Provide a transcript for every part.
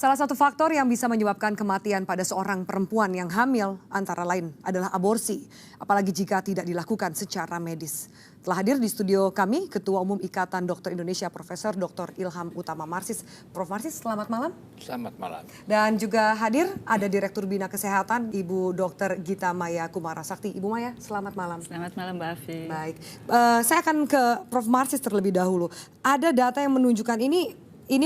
Salah satu faktor yang bisa menyebabkan kematian pada seorang perempuan yang hamil antara lain adalah aborsi, apalagi jika tidak dilakukan secara medis. Telah hadir di studio kami Ketua Umum Ikatan Dokter Indonesia Profesor Dr. Ilham Utama Marsis. Prof. Marsis, selamat malam. Selamat malam. Dan juga hadir ada Direktur Bina Kesehatan Ibu Dr. Gita Maya Kumarasakti. Ibu Maya, selamat malam. Selamat malam Mbak Afi. Baik, saya akan ke Prof. Marsis terlebih dahulu. Ada data yang menunjukkan ini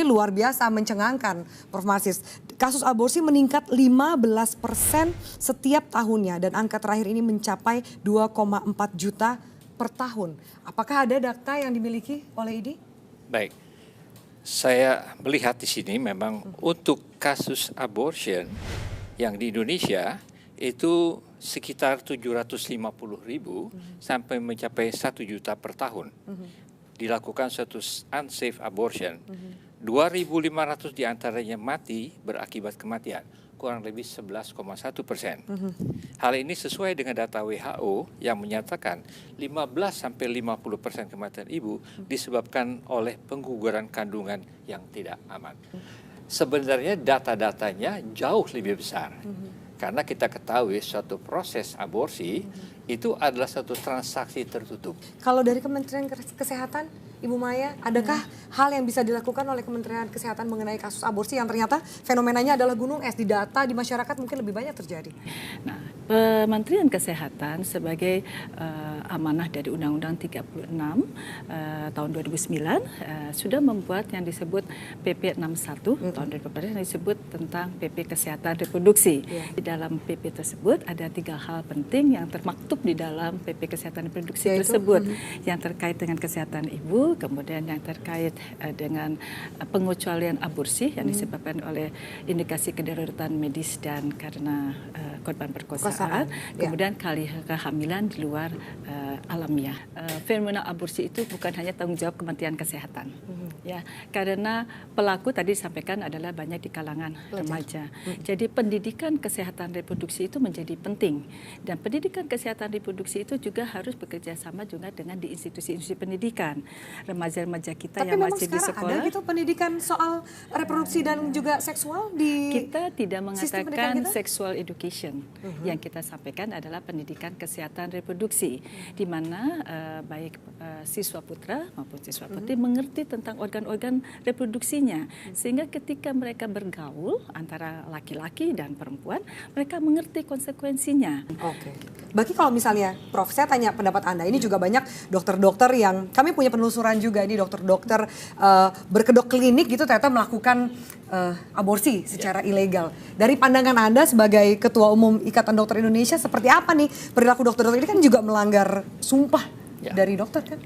luar biasa mencengangkan, Prof. Marsis. Kasus aborsi meningkat 15% setiap tahunnya dan angka terakhir ini mencapai 2,4 juta per tahun. Apakah ada data yang dimiliki oleh IDI? Baik, saya melihat di sini memang untuk kasus abortion yang di Indonesia itu sekitar 750.000 sampai mencapai 1 juta per tahun. Dilakukan suatu unsafe abortion. 2.500 diantaranya mati berakibat kematian, kurang lebih 11,1%. Hal ini sesuai dengan data WHO yang menyatakan 15-50% kematian ibu disebabkan oleh pengguguran kandungan yang tidak aman. Sebenarnya data-datanya jauh lebih besar. Karena kita ketahui suatu proses aborsi itu adalah satu transaksi tertutup. Kalau dari Kementerian Kesehatan, Ibu Maya, adakah hal yang bisa dilakukan oleh Kementerian Kesehatan mengenai kasus aborsi yang ternyata fenomenanya adalah gunung es, di data di masyarakat mungkin lebih banyak terjadi? Nah, Kementerian Kesehatan sebagai amanah dari Undang-Undang 36 tahun 2009 sudah membuat yang disebut PP 61 tahun 2014 yang disebut tentang PP Kesehatan Reproduksi. Di dalam PP tersebut ada 3 hal penting yang termaktub di dalam PP Kesehatan Reproduksi tersebut, yang terkait dengan kesehatan ibu, kemudian yang terkait dengan pengecualian aborsi yang disebabkan oleh indikasi kedaruratan medis dan karena korban perkosaan, kemudian kehamilan di luar alamiah. Fenomena aborsi itu bukan hanya tanggung jawab Kementerian Kesehatan, ya, karena pelaku tadi disampaikan adalah banyak di kalangan remaja. Jadi pendidikan kesehatan reproduksi itu menjadi penting, dan pendidikan kesehatan reproduksi itu juga harus bekerja sama juga dengan di institusi-institusi pendidikan. Remaja-remaja kita yang masih di sekolah. Ada gitu pendidikan soal reproduksi dan juga seksual di kita tidak mengatakan sexual education. Yang kita sampaikan adalah pendidikan kesehatan reproduksi, di mana baik siswa putra maupun siswa putri mengerti tentang organ-organ reproduksinya, sehingga ketika mereka bergaul antara laki-laki dan perempuan, mereka mengerti konsekuensinya. Oke. Bagi kalau misalnya, Prof, saya tanya pendapat Anda, ini juga banyak dokter-dokter yang, kami punya penelusuran juga, ini dokter-dokter berkedok klinik gitu ternyata melakukan aborsi secara ilegal. Dari pandangan Anda sebagai Ketua Umum Ikatan Dokter Indonesia, seperti apa nih perilaku dokter-dokter ini kan juga melanggar sumpah dari dokter kan?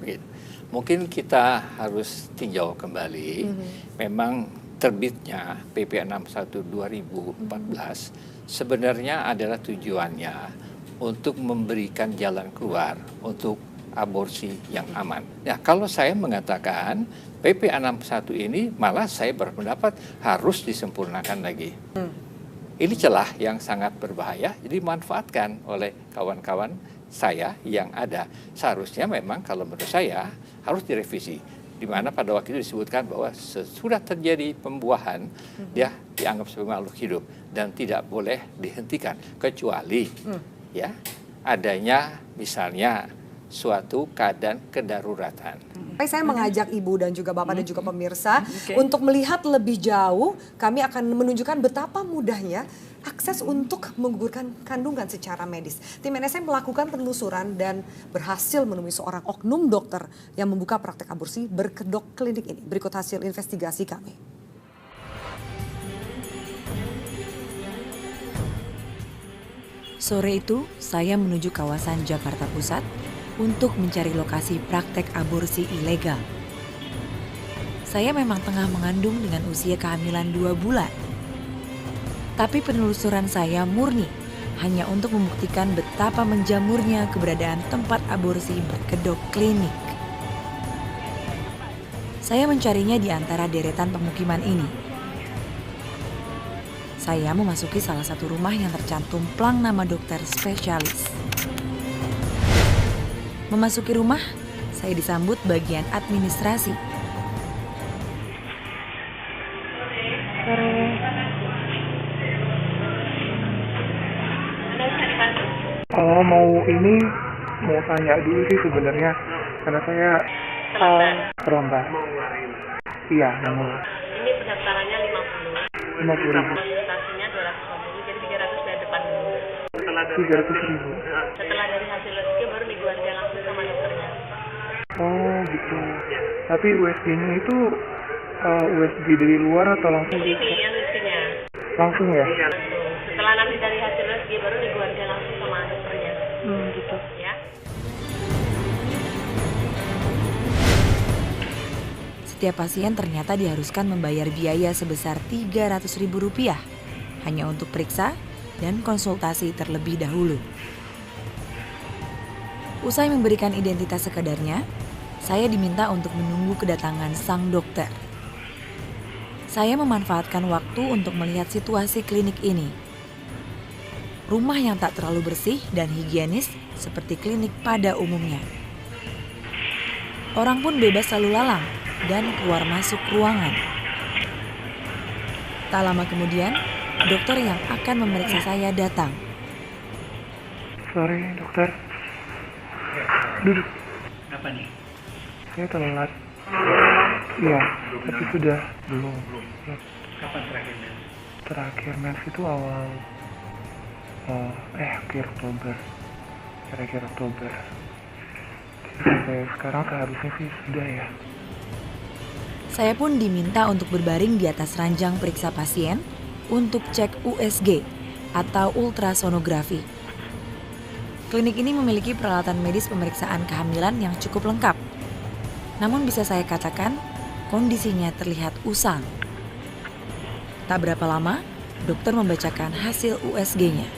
Mungkin kita harus tinjau kembali, memang terbitnya PP 61 2014 sebenarnya adalah tujuannya untuk memberikan jalan keluar untuk aborsi yang aman. Ya, kalau saya mengatakan PP 61 ini malah saya berpendapat harus disempurnakan lagi. Ini celah yang sangat berbahaya, jadi dimanfaatkan oleh kawan-kawan saya yang ada. Seharusnya memang kalau menurut saya harus direvisi, di mana pada waktu itu disebutkan bahwa sesudah terjadi pembuahan dia dianggap sebagai makhluk hidup dan tidak boleh dihentikan kecuali ya adanya misalnya suatu keadaan kedaruratan. Saya mengajak Ibu dan juga Bapak dan juga pemirsa untuk melihat lebih jauh. Kami akan menunjukkan betapa mudahnya akses untuk menggugurkan kandungan secara medis. Tim NSM melakukan penelusuran dan berhasil menemui seorang oknum dokter yang membuka praktek aborsi berkedok klinik ini. Berikut hasil investigasi kami. Sore itu, saya menuju kawasan Jakarta Pusat untuk mencari lokasi praktek aborsi ilegal. Saya memang tengah mengandung dengan usia kehamilan 2 bulan. Tapi penelusuran saya murni hanya untuk membuktikan betapa menjamurnya keberadaan tempat aborsi berkedok klinik. Saya mencarinya di antara deretan pemukiman ini. saya memasuki salah satu rumah yang tercantum plang nama dokter spesialis. Memasuki rumah, saya disambut bagian administrasi. Kalau mau tanya dulu sih sebenarnya, karena saya terlambat. Iya, mau. Ini pendaftarannya 50. 50.000. Konsultasinya 250, jadi 300 dari depan dulu. 300.000. Setelah dari hasil USG baru mingguan dia langsung sama dokternya. Oh gitu. Tapi USG-nya itu USG dari luar atau langsung? Ini pilihan USG-nya. Langsung ya? Betul. Setelah nanti dari hasil USG baru mingguan dia langsung sama dokternya. Gitu. Ya. Setiap pasien ternyata diharuskan membayar biaya sebesar Rp300.000 hanya untuk periksa dan konsultasi terlebih dahulu. Usai memberikan identitas sekadarnya, saya diminta untuk menunggu kedatangan sang dokter. Saya memanfaatkan waktu untuk melihat situasi klinik ini. Rumah yang tak terlalu bersih dan higienis seperti klinik pada umumnya. Orang pun bebas lalu lalang dan keluar masuk ruangan. Tak lama kemudian, dokter yang akan memeriksa saya datang. Sorry dokter. Duduk. Apa nih? Saya telat. Iya, tapi sudah belum. Ya, Kapan terakhir mens? terakhir mens itu akhir Oktober. Kira-kira Oktober. Sampai sekarang seharusnya sih sudah ya. Saya pun diminta untuk berbaring di atas ranjang periksa pasien untuk cek USG atau ultrasonografi. Klinik ini memiliki peralatan medis pemeriksaan kehamilan yang cukup lengkap. Namun bisa saya katakan, kondisinya terlihat usang. Tak berapa lama, dokter membacakan hasil USG-nya.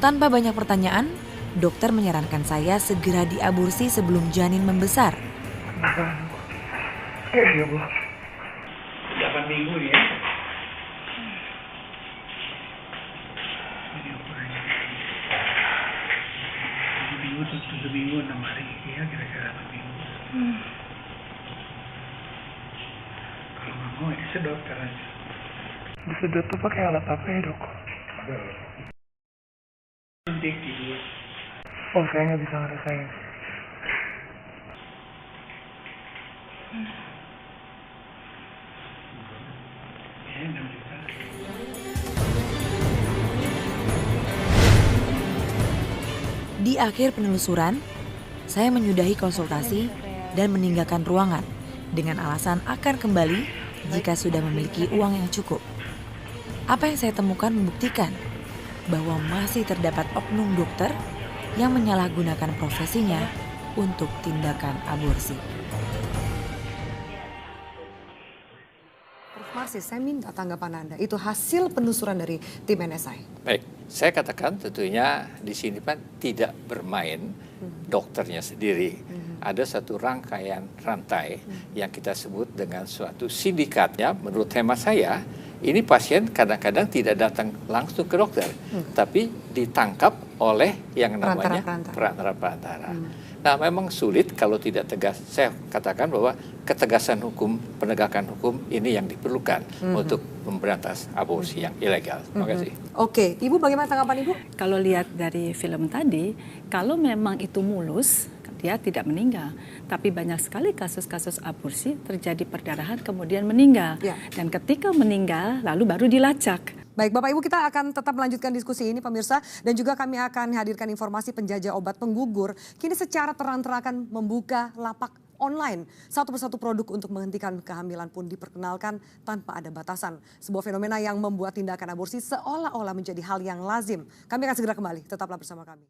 Tanpa banyak pertanyaan, dokter menyarankan saya segera diaborsi sebelum janin membesar. Kenapa? Ya Allah. 8 minggu nih ya. Ini ukurannya. 7 minggu atau 7 minggu 6 hari ya, kira-kira 8 minggu. Kalau nggak mau ya sedot caranya. Disedot tuh pakai alat apa ya dok? Suntik gitu. Oh saya nggak bisa ngerasain. Ya 6 juta. Di akhir penelusuran, saya menyudahi konsultasi dan meninggalkan ruangan dengan alasan akan kembali jika sudah memiliki uang yang cukup. Apa yang saya temukan membuktikan bahwa masih terdapat oknum dokter yang menyalahgunakan profesinya untuk tindakan aborsi. Prof. Marsis, saya minta tanggapan Anda. Itu hasil penelusuran dari tim NSI. Baik, saya katakan tentunya di sini Pak tidak bermain dokternya sendiri. Ada satu rangkaian rantai yang kita sebut dengan suatu sindikatnya. Menurut hemat saya, ini pasien kadang-kadang tidak datang langsung ke dokter, tapi ditangkap oleh yang namanya perantara-perantara. Nah, memang sulit kalau tidak tegas. Saya katakan bahwa ketegasan hukum, penegakan hukum ini yang diperlukan untuk memberantas aborsi yang ilegal. Terima kasih. Oke, Ibu bagaimana tanggapan Ibu? Kalau lihat dari film tadi, kalau memang itu mulus, dia tidak meninggal. Tapi banyak sekali kasus-kasus aborsi terjadi perdarahan kemudian meninggal. Ya. Dan ketika meninggal, lalu baru dilacak. Baik, Bapak Ibu, kita akan tetap melanjutkan diskusi ini pemirsa, dan juga kami akan hadirkan informasi penjajah obat penggugur kini secara terang-terangan membuka lapak online. Satu persatu produk untuk menghentikan kehamilan pun diperkenalkan tanpa ada batasan. Sebuah fenomena yang membuat tindakan aborsi seolah-olah menjadi hal yang lazim. Kami akan segera kembali, tetaplah bersama kami.